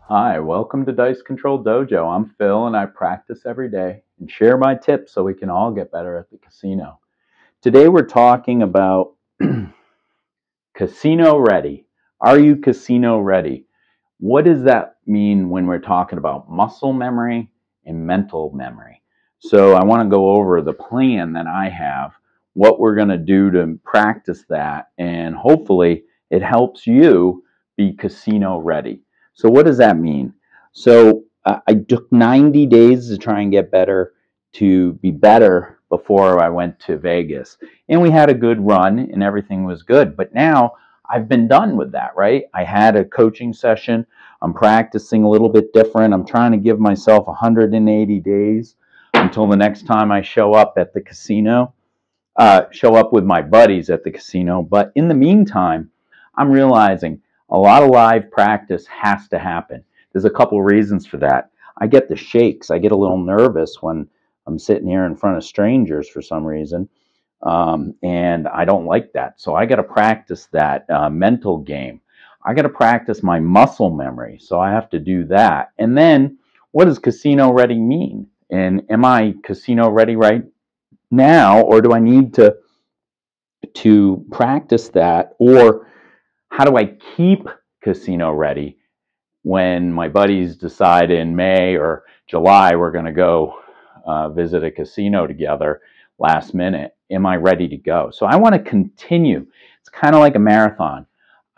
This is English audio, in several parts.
Hi, welcome to Dice Control Dojo. I'm Phil and I practice every day and share my tips so we can all get better at the casino. Today we're talking about casino ready. Are you casino ready? What does that mean when we're talking about muscle memory and mental memory? So I want to go over the plan that I have, what we're going to do to practice that, and hopefully it helps you be casino ready. So what does that mean? So I took 90 days to try and get better, to be better before I went to Vegas. And we had a good run and everything was good. But now I've been done with that, right? I had a coaching session. I'm practicing a little bit different. I'm trying to give myself 180 days until the next time I show up at the casino, show up with my buddies at the casino. But in the meantime, I'm realizing a lot of live practice has to happen. There's a couple of reasons for that. I get the shakes. I get a little nervous when I'm sitting here in front of strangers for some reason. And I don't like that. So I got to practice that mental game. I got to practice my muscle memory. So I have to do that. And then what does casino ready mean? And am I casino ready right now, or do I need to practice that? Or how do I keep casino ready when my buddies decide in May or July we're going to go visit a casino together last minute? Am I ready to go? So I want to continue. It's kind of like a marathon.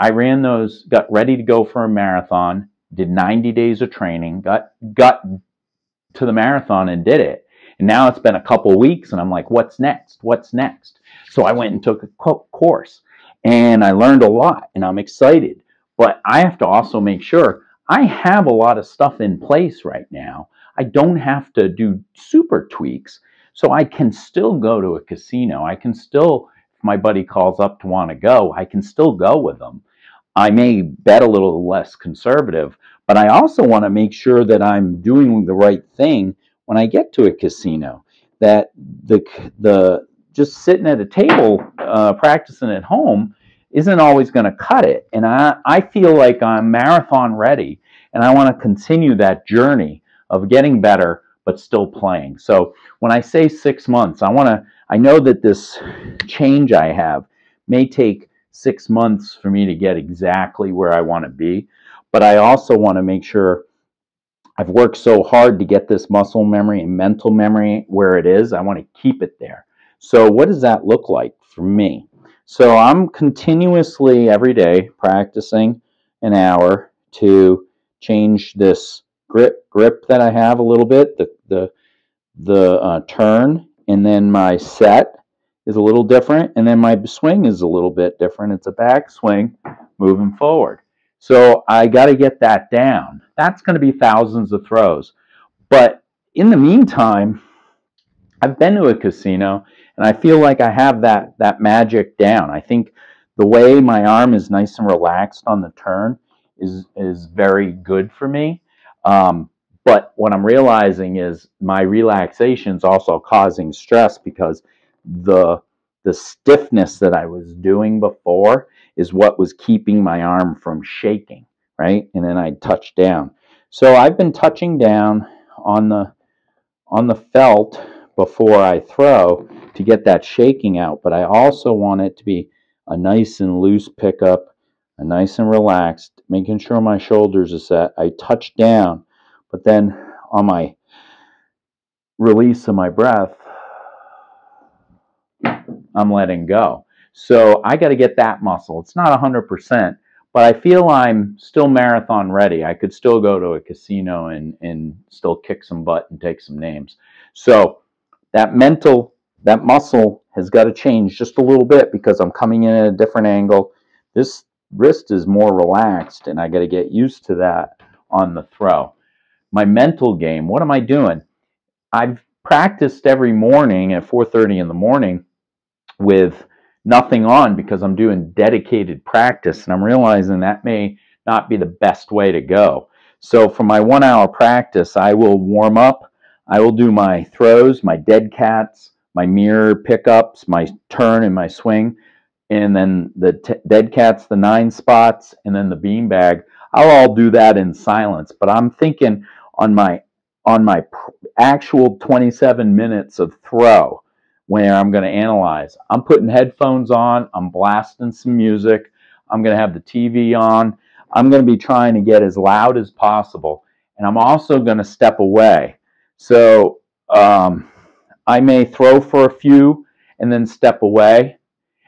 I ran those, got ready to go for a marathon, did 90 days of training, got to the marathon and did it. And now it's been a couple weeks and I'm like, what's next? What's next? So I went and took a course and I learned a lot and I'm excited. But I have to also make sure I have a lot of stuff in place right now. I don't have to do super tweaks. So I can still go to a casino. I can still, if my buddy calls up to want to go, I can still go with them. I may bet a little less conservative, but I also want to make sure that I'm doing the right thing when I get to a casino. That the just sitting at a table practicing at home isn't always going to cut it. And I feel like I'm marathon ready, and I want to continue that journey of getting better but still playing. So when I say 6 months, I know that this change I have may take 6 months for me to get exactly where I want to be, but I also want to make sure I've worked so hard to get this muscle memory and mental memory where it is. I want to keep it there. So what does that look like for me? So I'm continuously every day practicing an hour to change this grip that I have a little bit, the turn, and then my set is a little different, and then my swing is a little bit different. It's a back swing moving forward. So I got to get that down. That's going to be thousands of throws. But in the meantime, I've been to a casino and I feel like I have that magic down. I think the way my arm is nice and relaxed on the turn is very good for me. But what I'm realizing is my relaxation is also causing stress because the the stiffness that I was doing before is what was keeping my arm from shaking, right? And then I'd touch down. So I've been touching down on the felt before I throw to get that shaking out, but I also want it to be a nice and loose pickup, a nice and relaxed, making sure my shoulders are set. I touch down, but then on my release of my breath, I'm letting go. So I got to get that muscle. It's not 100%, but I feel I'm still marathon ready. I could still go to a casino and still kick some butt and take some names. So that muscle has got to change just a little bit because I'm coming in at a different angle. This wrist is more relaxed, and I got to get used to that on the throw. My mental game, what am I doing? I've practiced every morning at 4:30 in the morning with nothing on because I'm doing dedicated practice, and I'm realizing that may not be the best way to go. So for my 1 hour practice, I will warm up. I will do my throws, my dead cats, my mirror pickups, my turn and my swing, and then the dead cats, the 9 spots, and then the beanbag. I'll do that in silence. But I'm thinking on my actual 27 minutes of throw, where I'm going to analyze. I'm putting headphones on. I'm blasting some music. I'm going to have the TV on. I'm going to be trying to get as loud as possible. And I'm also going to step away. So I may throw for a few and then step away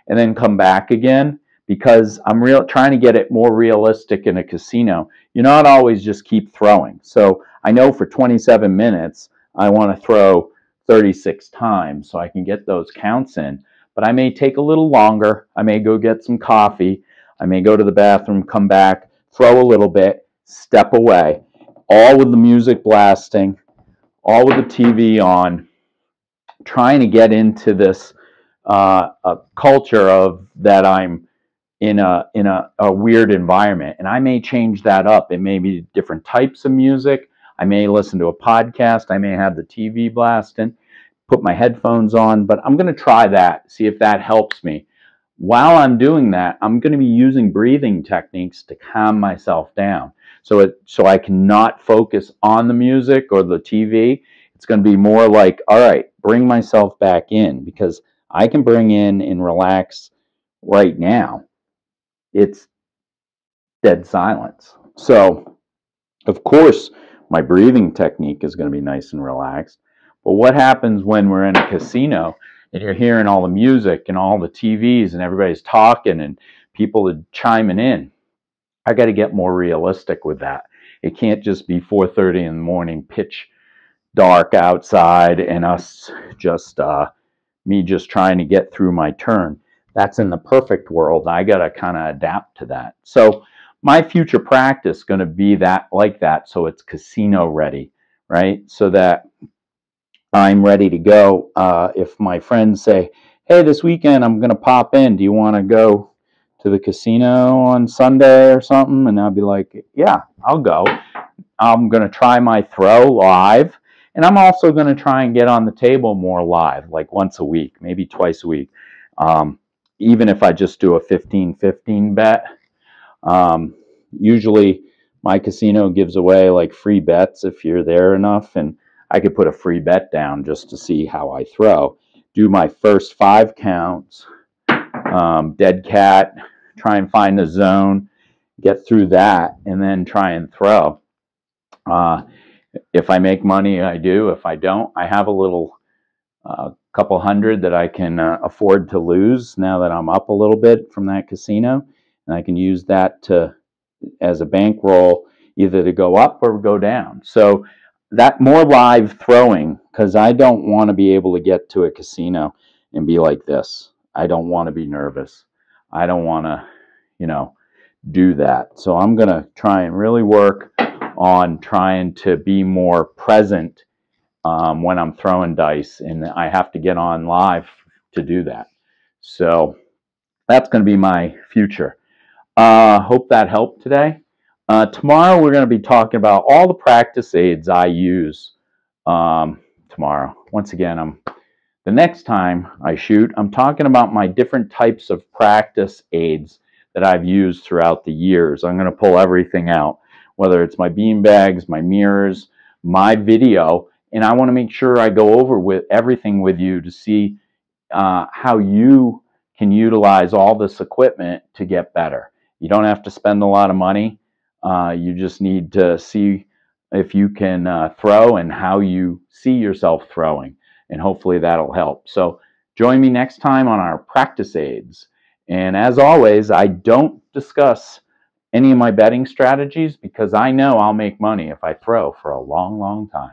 and then come back again, because I'm trying to get it more realistic in a casino. You're not always just keep throwing. So I know for 27 minutes, I want to throw 36 times so I can get those counts in. But I may take a little longer. I may go get some coffee. I may go to the bathroom, come back, throw a little bit, step away, all with the music blasting, all with the TV on, trying to get into this a culture of that I'm in a weird environment. And I may change that up. It may be different types of music. I may listen to a podcast. I may have the TV blasting, put my headphones on, but I'm going to try that, see if that helps me. While I'm doing that, I'm going to be using breathing techniques to calm myself down. So I cannot focus on the music or the TV. It's going to be more like, all right, bring myself back in, because I can bring in and relax right now. It's dead silence. So, of course, my breathing technique is going to be nice and relaxed. But what happens when we're in a casino and you're hearing all the music and all the TVs and everybody's talking and people are chiming in? I got to get more realistic with that. It can't just be 4:30 in the morning, pitch dark outside, and us just me just trying to get through my turn. That's in the perfect world. I got to kind of adapt to that. So my future practice is going to be that, like that, so it's casino ready, right? So that I'm ready to go. If my friends say, hey, this weekend I'm going to pop in, do you want to go to the casino on Sunday or something? And I'll be like, yeah, I'll go. I'm going to try my throw live. And I'm also going to try and get on the table more live, like once a week, maybe twice a week. Even if I just do a 15-15 bet. Usually my casino gives away like free bets if you're there enough, and I could put a free bet down just to see how I throw. Do my first 5 counts, dead cat, try and find the zone, get through that, and then try and throw. If I make money, I do. If I don't, I have a little couple hundred that I can afford to lose now that I'm up a little bit from that casino, and I can use that as a bankroll, either to go up or go down. So that more live throwing, because I don't want to be able to get to a casino and be like this. I don't want to be nervous. I don't want to, do that. So I'm going to try and really work on trying to be more present when I'm throwing dice, and I have to get on live to do that. So that's going to be my future. Hope that helped today. Tomorrow we're going to be talking about all the practice aids I use tomorrow. Once again, the next time I shoot, I'm talking about my different types of practice aids that I've used throughout the years. I'm going to pull everything out, whether it's my bean bags, my mirrors, my video, and I want to make sure I go over with everything with you to see how you can utilize all this equipment to get better. You don't have to spend a lot of money. You just need to see if you can throw and how you see yourself throwing, and hopefully that'll help. So join me next time on our practice aids. And as always, I don't discuss any of my betting strategies because I know I'll make money if I throw for a long, long time.